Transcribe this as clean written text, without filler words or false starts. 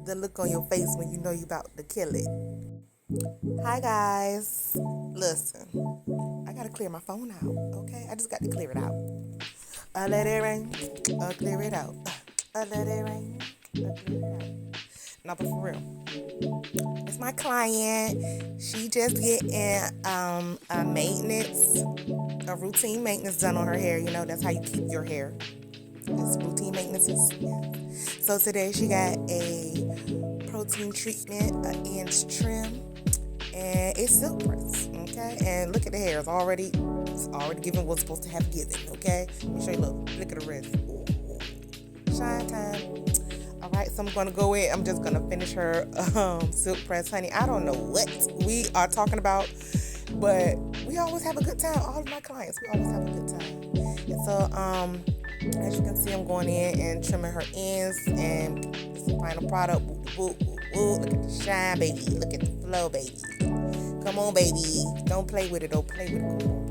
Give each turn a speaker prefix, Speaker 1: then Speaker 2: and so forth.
Speaker 1: the look on your face when you know you about to kill it. Hi guys. Listen, I gotta clear my phone out, okay? I just got to clear it out. Let it rain, clear it out. Let it rain, clear it out. No, but for real, it's my client. She just getting a routine maintenance done on her hair. You know, that's how you keep your hair. It's routine maintenance. Yeah. So today she got a protein treatment, an inch trim, and it's silk press. Okay, and look at the hair. It's already given what's supposed to have given. Okay, let me show you. Look at the wrist. Ooh. Shine time. All right, so I'm gonna go in. I'm just gonna finish her silk press, honey. I don't know what we are talking about, but we always have a good time. All of my clients, we always have a good time. And so, as you can see, I'm going in and trimming her ends and this is the final product. Woo, woo, woo. Look at the shine, baby. Look at the flow, baby. Come on, baby. Don't play with it. Don't play with it. Come on.